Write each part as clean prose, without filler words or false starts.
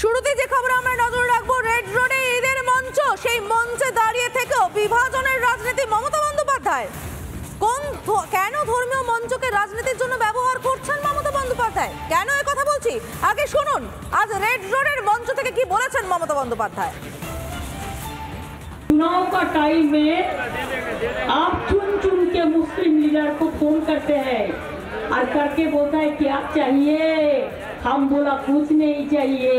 শুরুতে যে খবর আমরা নজর রাখবো, রেড রোডে ঈদের মঞ্চ, সেই মঞ্চে দাঁড়িয়ে থেকেও বিভাজনের রাজনীতি মমতা বন্দ্যোপাধ্যায়। কেন ধর্মীয় মঞ্চকে রাজনীতির জন্য ব্যবহার করছেন মমতা বন্দ্যোপাধ্যায়? কেন এই কথা বলছি, আগে শুনুন আজ রেড রোডের মঞ্চ থেকে কি বলেছেন মমতা বন্দ্যোপাধ্যায়। चुनाव का टाइम में आप चुन चुन के मुस्लिम लीडर को फोन करते हैं और करके बोलता है क्या चाहिए। हम बोला कुछ नहीं चाहिए,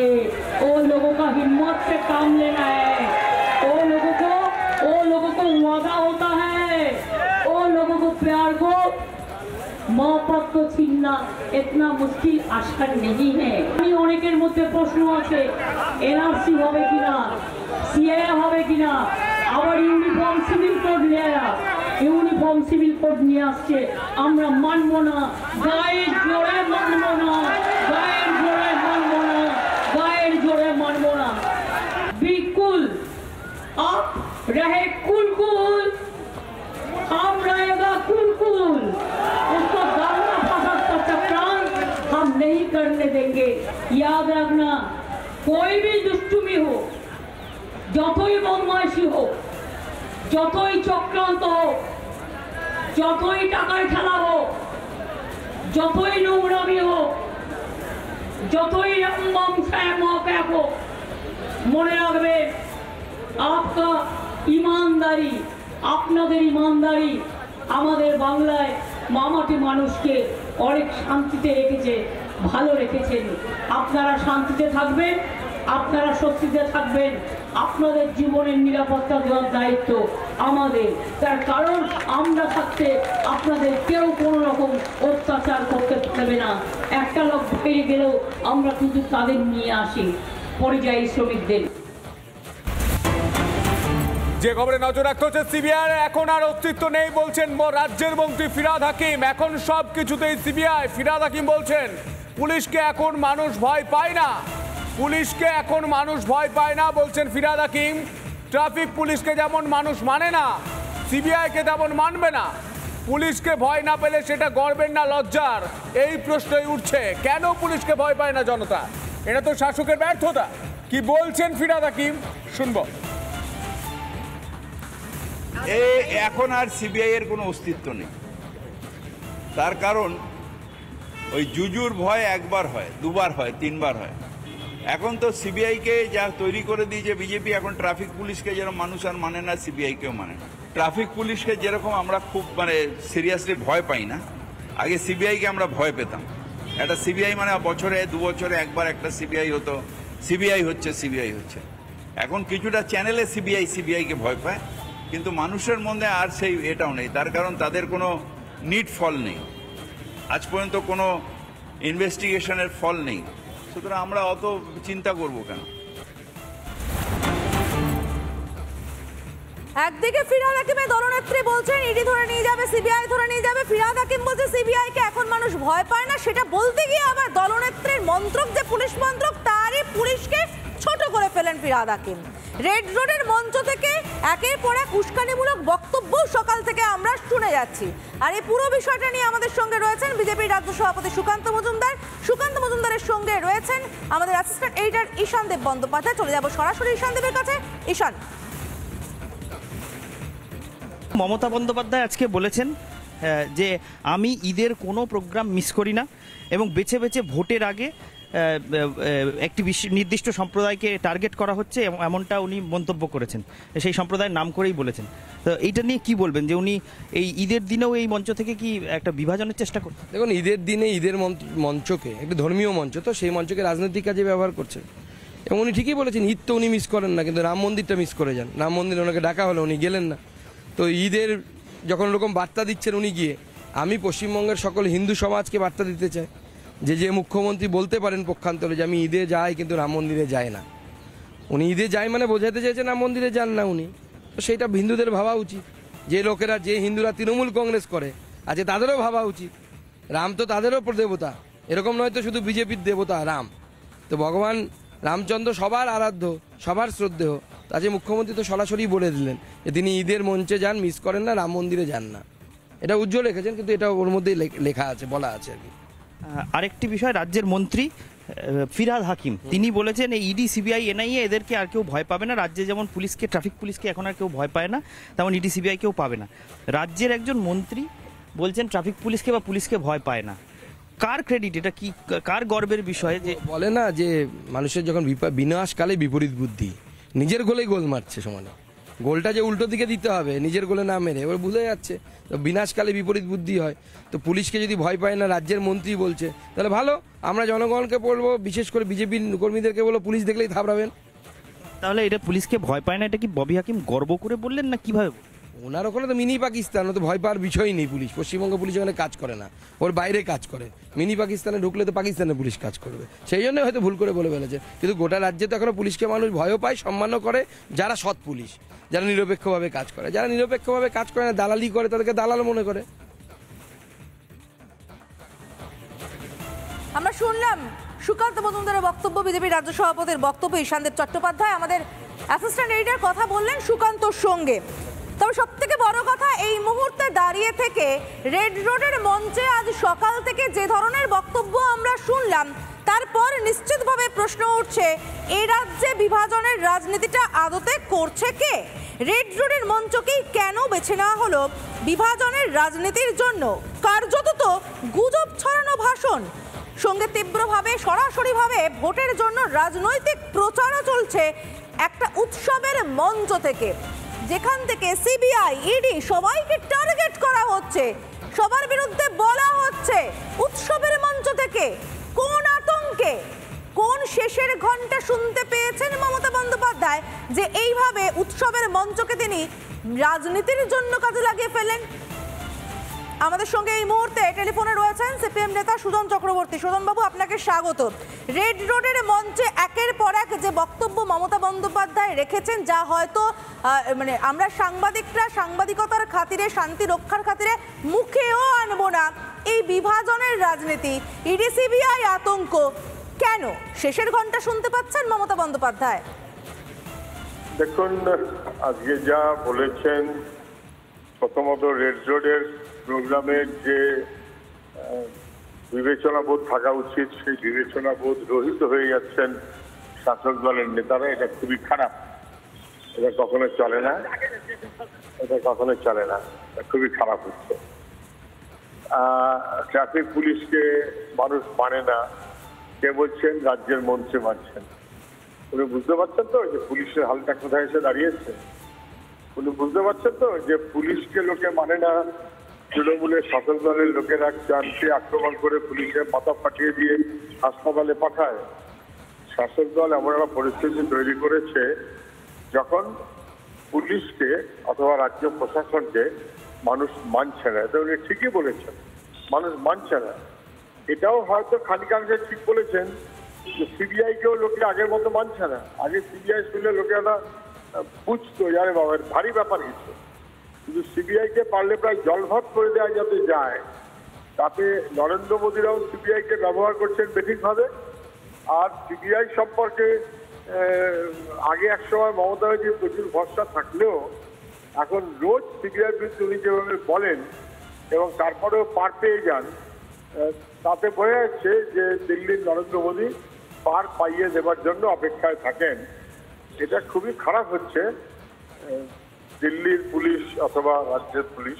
वो लोगों का हिम्मत से काम लेना है, वो लोगों को वादा होता है, वो लोगों को प्यार को मोहब्बत को छीनना इतना मुश्किल आसान नहीं है। অনেকের মধ্যে প্রশ্ন আছে, এনআরসি হবে কিনা, সিএএ হবে কিনা, আবার uniform civil code uniform civil code নিয়ে আসছে, আমরা মানব না, গায়ের জোরে মানব না, গায়ের জোরে মানব না, গায়ের জোরে মানব না। बिल्कुल आप रहे कुल कुल, हम रहेगा कुल कुल, उसको गाना फसाद का चक्रांत हम नहीं करने देंगे। याद रखना, कोई भी दुष्टुमी हो, যতই বদমাইশি হোক, যতই চক্রান্ত হোক, যতই টাকার খেলা হোক, যতই নোংরামি হোক, যতই হোক, মনে রাখবে आपका ईमानदारी, আপনাদের ইমানদারি আমাদের বাংলায় মামাটি মানুষকে অনেক শান্তিতে রেখেছে, ভালো রেখেছেন। আপনারা শান্তিতে থাকবেন, আপনারা স্বস্তিতে থাকবেন, আপনাদের জীবনের নিরাপত্তা দেওয়ার দায়িত্ব আমাদের। তার কারণ আমরা থাকতে আপনাদের কেউ কোনো রকম অত্যাচার করতে পারবে না। একটা লোক বাইরে গেলেও আমরা কিন্তু তাদের নিয়ে আসি, পরিযায়ী শ্রমিকদের। যে খবরে নজর রাখতে হচ্ছে, সিবিআই এখন আর অস্তিত্ব নেই বলছেন রাজ্যের মন্ত্রী ফিরহাদ হাকিম। এখন সব কিছুতেই সিবিআই। ফিরহাদ হাকিম বলছেন পুলিশকে এখন মানুষ ভয় পায় না, পুলিশকে এখন মানুষ ভয় পায় না বলছেন ফিরহাদ হাকিম। ট্রাফিক পুলিশকে যেমন মানুষ মানে না, সিবিআইকে তেমন মানবে না। পুলিশকে ভয় না পেলে সেটা গর্বের না লজ্জার, এই প্রশ্নই উঠছে। কেন পুলিশকে ভয় পায় না জনতা? এটা তো শাসকের ব্যর্থতা। কি বলছেন ফিরহাদ হাকিম, শুনবো। এখন আর সিবিআই এর কোনো অস্তিত্ব নেই। তার কারণ ওই জুজুর ভয় একবার হয়, দুবার হয়, তিনবার হয়। এখন তো সিবিআইকে যা তৈরি করে দিয়েছে বিজেপি, এখন ট্রাফিক পুলিশকে যেরকম মানুষ আর মানে না, সিবিআইকেও মানে না। ট্রাফিক পুলিশকে যেরকম আমরা খুব সিরিয়াসলি ভয় পাই না, আগে সিবিআইকে আমরা ভয় পেতাম। একটা সিবিআই মানে বছরে 2 বছরে একবার একটা সিবিআই হতো, সিবিআই হচ্ছে। এখন কিছুটা চ্যানেলে সিবিআইকে ভয় পায়, কিন্তু মানুষের মধ্যে আর সেই এটাও নেই। তার কারণ তাদের কোনো নিট ফল নেই, আজ পর্যন্ত কোনো ইনভেস্টিগেশনের ফল নেই। সুতরাং আমরা অত চিন্তা করব কেন? একদিকে ফিরহাদ হাকিমের দলনেত্রী বলছেন ইডি ধরে নিয়ে যাবে, সিবিআই ধরে নিয়ে যাবে। ফিরহাদ হাকিম বলছে সিবিআই কে এখন মানুষ ভয় পায় না। সেটা বলতে গিয়ে আবার দলনেত্রীর মন্ত্রক, যে পুলিশ মন্ত্রক, তারই পুলিশকে ছোট করে ফেলেন ফিরহাদ হাকিম। রেড রোডের মঞ্চ থেকে একের পর এক উস্কানিমূলক বক্তব্য সকাল থেকে আমরা শুনে যাচ্ছি। আর এই পুরো বিষয়টা নিয়ে আমাদের সঙ্গে রয়েছেন বিজেপির রাজ্য সভাপতি সুকান্ত মজুমদার। সুকান্ত মজুমদারের সঙ্গে রয়েছেন আমাদের অ্যাসিস্ট্যান্ট এডিটর ঈশান দেব বন্দ্যোপাধ্যায়। চলে যাব সরাসরি ঈশান দেবের কাছে। ঈশান, মমতা বন্দ্যোপাধ্যায় আজকে বলেছেন যে আমি ঈদের কোনো প্রোগ্রাম মিস করি না, এবং বেছে বেছে ভোটের আগে একটি নির্দিষ্ট সম্প্রদায়কে টার্গেট করা হচ্ছে, এমনটা উনি মন্তব্য করেছেন। সেই সম্প্রদায়ের নাম করেই বলেছেন। তো এইটা নিয়ে কি বলবেন, যে উনি এই ঈদের দিনেও এই মঞ্চ থেকে কি একটা বিভাজনের চেষ্টা করছেন? দেখুন, ঈদের দিনে ঈদের মঞ্চকে একটা ধর্মীয় মঞ্চ, তো সেই মঞ্চকে রাজনৈতিক কাজে ব্যবহার করছেন। এবং উনি ঠিকই বলেছেন, ঈদ তো উনি মিস করেন না, কিন্তু রাম মন্দিরটা মিস করে যান। রাম মন্দিরে ওনাকে ডাকা হলো, উনি গেলেন না। তো ঈদের যখন এরকম বার্তা দিচ্ছেন উনি গিয়ে, আমি পশ্চিমবঙ্গের সকল হিন্দু সমাজকে বার্তা দিতে চাই যে মুখ্যমন্ত্রী বলতে পারেন পক্ষান্তরে যে আমি ঈদে যাই কিন্তু রাম মন্দিরে যায় না, উনি ঈদে যায় মানে বোঝাতে চাইছেন রাম মন্দিরে যান না উনি। তো সেইটা হিন্দুদের ভাবা উচিত। যে লোকেরা, যে হিন্দুরা তৃণমূল কংগ্রেস করে আছে, তাদেরও ভাবা উচিত রাম তো তাদেরও দেবতা, এরকম নয় তো শুধু বিজেপির দেবতা রাম। তো ভগবান রামচন্দ্র সবার আরাধ্য, সবার শ্রদ্ধেয়। আজকে মুখ্যমন্ত্রী তো সরাসরি বলে দিলেন যে তিনি ঈদের মঞ্চে যান, মিস করেন না, রাম মন্দিরে যান না। এটা উজ্জ্বল রেখেছেন, কিন্তু এটা ওর মধ্যেই লেখা আছে, বলা আছে আর কি। আরেকটি বিষয়, রাজ্যের মন্ত্রী ফিরহাদ হাকিম তিনি বলেছেন এই ইডি সিবিআই এনআইএ এদেরকে আর কেউ ভয় পাবে না। রাজ্যে যেমন পুলিশকে ট্রাফিক পুলিশকে এখন আর কেউ ভয় পায় না, তেমন ইডি সিবিআই কেউ পাবে না। রাজ্যের একজন মন্ত্রী বলছেন ট্রাফিক পুলিশকে বা পুলিশকে ভয় পায় না। কার ক্রেডিট এটা? কি কার গর্বের বিষয় যে বলে না যে মানুষের যখন বিনাশকালে বিপরীত বুদ্ধি, নিজের গোলেই গোল মারছে সমানে। গোলটা যে উল্টো দিকে দিতে হবে নিজের গোলে না মেরে, এবার বুঝে যাচ্ছে তো বিনাশকালে বিপরীত বুদ্ধি হয়। তো পুলিশকে যদি ভয় পায় না রাজ্যের মন্ত্রী বলছে, তাহলে ভালো। আমরা জনগণকে বলবো, বিশেষ করে বিজেপি কর্মীদেরকে বলবো পুলিশ দেখলেই থাবড়াবেন। তাহলে এটা পুলিশকে ভয় পায় না, এটা কি ববি হাকিম গর্ব করে বললেন না কিভাবে? ওনার ওখানে তো মিনি পাকিস্তান, ও তো ভয় পাওয়ার বিষয়ই নেই। পুলিশ, পশ্চিমবঙ্গ পুলিশ ওখানে কাজ করে না, ওর বাইরে কাজ করে। মিনি পাকিস্তানে ঢুকলে তো পাকিস্তানের পুলিশ কাজ করবে, সেই জন্য হয়তো ভুল করে বলে ফেলেছে। কিন্তু গোটা রাজ্যে তো এখনো পুলিশকে মানুষ ভয়ও পায়, সম্মানও করে, যারা সৎ পুলিশ, যারা নিরপেক্ষভাবে কাজ করে। যারা নিরপেক্ষভাবে কাজ করে না, দালালি করে, তাদেরকে দালাল মনে করে। আমরা শুনলাম সুকান্ত মজুমদারের বক্তব্য, বিজেপি রাজ্য সভাপতির বক্তব্য। ঈশানদেব চট্টোপাধ্যায় আমাদের অ্যাসিস্ট্যান্ট এডিটর কথা বললেন সুকান্তর সঙ্গে। তবে সব থেকে বড় কথা, এই মুহূর্তে দাঁড়িয়ে থেকে রেড রোডের মঞ্চে আজ সকাল থেকে যে ধরনের বক্তব্য আমরা শুনলাম, তারপর নিশ্চিতভাবে প্রশ্ন উঠছে এই রাজ্যে বিভাজনের রাজনীতিটা আদতে করছে কে? রেড রোডের মঞ্চকেই কেন বেছে নেওয়া হলো বিভাজনের রাজনীতির জন্য? কার্যত তো গুজব ছড়ানো ভাষণ, সঙ্গে তীব্রভাবে সরাসরিভাবে ভোটের জন্য রাজনৈতিক প্রচারও চলছে একটা উৎসবের মঞ্চ থেকে, যেখান থেকে সিবিআই, ইডি সবাইকে টার্গেট করা হচ্ছে, সবার বিরুদ্ধে বলা হচ্ছে উৎসবের মঞ্চ থেকে। কোন আতঙ্কে, কোন শেষের ঘন্টা শুনতে পেয়েছেন মমতা বন্দ্যোপাধ্যায় যে এইভাবে উৎসবের মঞ্চকে তিনি রাজনীতির জন্য কাজে লাগিয়ে ফেলেন? আমাদের সঙ্গে এই মুহূর্তে টেলিফোনে রয়েছেন সিপিএম নেতা সুজন চক্রবর্তী। সুজনবাবু, আপনাকে স্বাগত। রেড রোডের মঞ্চে একের পর এক যে বক্তব্য মমতা বন্দ্যোপাধ্যায় রেখেছেন, যা হয়তো মানে আমরা সাংবাদিকরা সাংবাদিকতার খাতিরে, শান্তি রক্ষার খাতিরে মুখেও আনবো না। এই বিভাজনের রাজনীতি, ইডি সিবিআই আতঙ্ক, কেন শেষের ঘন্টা শুনতে পাচ্ছেন মমতা বন্দ্যোপাধ্যায়? দেখুন, আজকে যা বলেছেন, প্রথমত রেড রোডের প্রোগ্রামের যে বিবেচনাবোধ থাকা উচিত, সেই বিবেচনাবোধ রহিত হয়ে যাচ্ছেন শাসক দলের নেতারা। এটা খুবই খারাপ, এটা কখনো চলে না, এটা কখনো চলে না, এটা খুবই খারাপ হচ্ছে। ট্রাফিক পুলিশকে মানুষ মানে না, কে বলছেন? রাজ্যের মঞ্চে মানছেন। উনি বুঝতে পারছেন তো যে পুলিশের হালটা কোথায় এসে দাঁড়িয়েছে? উনি বুঝতে পারছেন তো যে পুলিশকে লোকে মানে না, তৃণমূলের শাসক দলের লোকেরা চানকে আক্রমণ করে পুলিশের মাথা ফাটিয়ে দিয়ে হাসপাতালে পাঠায়। শাসক দল এমন একটা পরিস্থিতি তৈরি করেছে, যখন পুলিশকে অথবা রাজ্য প্রশাসনকে মানুষ মানছে না। এটা উনি ঠিকই বলেছেন, মানুষ মানছে না। এটাও হয়তো খানিকাংশে ঠিক বলেছেন যে সিবিআইকেও লোকে আগের মতো মানছে না। আগে সিবিআই শুনলে লোকেরা বুঝতো, আরে বাবা ভারী ব্যাপার কিছু, কিন্তু সিবিআইকে পারলে প্রায় জলভাত করে দেওয়া যাতে যায়, তাতে নরেন্দ্র মোদীরাও সিবিআইকে ব্যবহার করছেন বেঠিকভাবে। আর সিবিআই সম্পর্কে আগে এক সময় মমতা ব্যানার্জি প্রচুর ভরসা থাকলেও এখন রোজ সিবিআই বিরুদ্ধে উনি যেভাবে বলেন এবং তারপরেও পার পেয়ে যান, তাতে বোঝা যাচ্ছে যে দিল্লির নরেন্দ্র মোদী পার পাইয়ে দেবার জন্য অপেক্ষায় থাকেন। এটা খুবই খারাপ হচ্ছে। দিল্লির পুলিশ অথবা রাজ্যের পুলিশ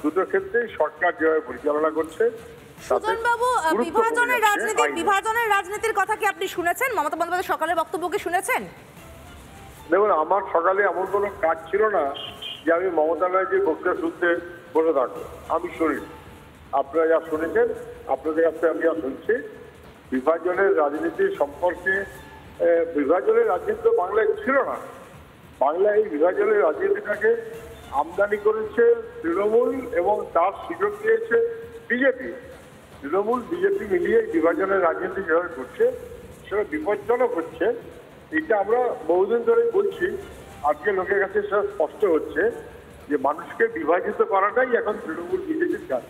দুটো ক্ষেত্রেই সরকার যেভাবে পরিচালনা করছে। সুজনবাবু, বিভাজনের রাজনীতির কথা কি আপনি শুনেছেন? মমতা বন্দ্যোপাধ্যায় সকালের বক্তব্য কি শুনেছেন? দেখুন, আমার সকালে এমন কোনো কাজ ছিল না যে আমি মমতা ব্যানার্জির বক্তব্য শুনতে বসে থাকবো, আমি শুনি। আপনারা যা শুনেছেন, আপনাদের কাছে আমি যা শুনছি, বিভাজনের রাজনীতি সম্পর্কে, বিভাজনের রাজনীতি তো বাংলায় ছিল না। বাংলায় এই বিভাজনের রাজনীতিটাকে আমদানি করেছে তৃণমূল এবং তার সুযোগ দিয়েছে বিজেপি। তৃণমূল বিজেপি মিলিয়ে বিভাজনের রাজনীতি যেভাবে করছে সেটা বিপজ্জনক হচ্ছে। এটা আমরা বহুদিন ধরে বলছি, আজকে লোকের কাছে সেটা স্পষ্ট হচ্ছে যে মানুষকে বিভাজিত করাটাই এখন তৃণমূল বিজেপির কাজ।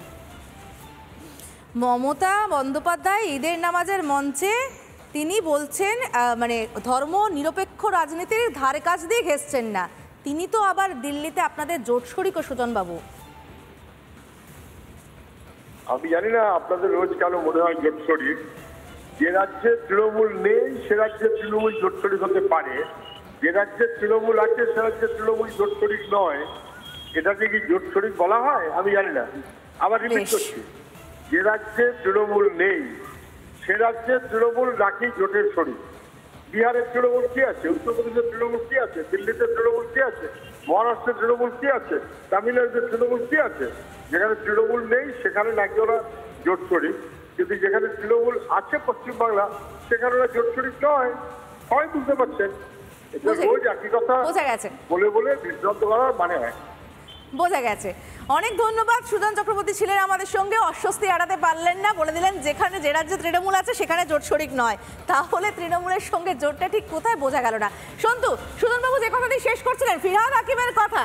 মমতা বন্দ্যোপাধ্যায় ঈদের নামাজের মঞ্চে তিনি বলছেন মানে ধর্ম নিরপেক্ষ রাজনীতির ধারে কাজ দিয়ে ঘেঁষছেন না। তিনি তো আবার দিল্লিতে আপনাদের জোট শরিক। সুজনবাবু, আমি জানি না আপনাদের রোজ কেন মনে হয় জোট শরিক, যে রাজ্যে তৃণমূল নেই সে রাজ্যে তৃণমূল জোট শরিক হতে পারে, যে রাজ্যে তৃণমূল আছে সে রাজ্যে তৃণমূল জোট শরিক নয়। এটাকে কি জোট শরিক বলা হয়? আমি জানি না। আবার রিপিট করছি, যে রাজ্যে তৃণমূল নেই সে রাজ্যে তৃণমূল নাকি জোটের শরিক। বিহারের তৃণমূল কি আছে, উত্তরপ্রদেশের তৃণমূল কি আছে, দিল্লিতে তৃণমূল কি আছে, মহারাষ্ট্রের তৃণমূল কি আছে, তামিলনাড়ুতে তৃণমূল কি আছে? যেখানে তৃণমূল নেই সেখানে নাকি ওরা জোট শরিক, কিন্তু যেখানে তৃণমূল আছে পশ্চিমবাংলা সেখানে ওরা জোট শরিক নয়। সবাই বুঝতে পারছেন, এটা রোজ একই কথা বলে বলে বিভ্রান্ত করার মানে হয়। বোঝা গেছে। অনেক ধন্যবাদ। সুজন চক্রবর্তী ছিলেন আমাদের সঙ্গে, অস্বস্তি এড়াতে পারলেন না, বলে দিলেন যেখানে যে রাজ্যে তৃণমূল আছে সেখানে জোট শরিক নয়। তাহলে তৃণমূলের সঙ্গে জোটটা ঠিক কোথায় বোঝা গেল না। সন্তু, সুজনবাবু যে কথাটি শেষ করছিলেন ফিরহাদ হাকিমের কথা,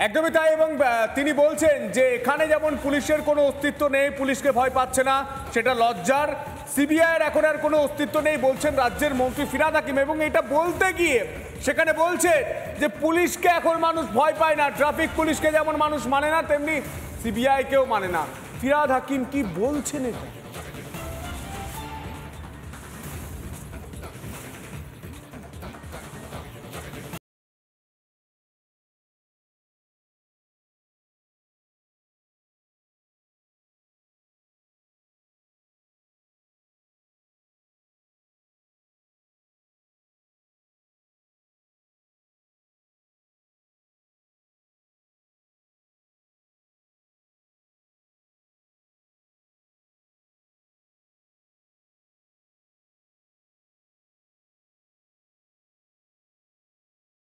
একদমই তাই। এবং তিনি বলছেন যে এখানে যেমন পুলিশের কোনো অস্তিত্ব নেই, পুলিশকে ভয় পাচ্ছে না, সেটা লজ্জার। সিবিআইয়ের এখন আর কোনো অস্তিত্ব নেই বলছেন রাজ্যের মন্ত্রী ফিরহাদ হাকিম। এবং এটা বলতে গিয়ে সেখানে বলছে যে পুলিশকে এখন মানুষ ভয় পায় না, ট্রাফিক পুলিশকে যেমন মানুষ মানে না তেমনি সিবিআইকেও মানে না। ফিরহাদ হাকিম কি বলছেন এটা?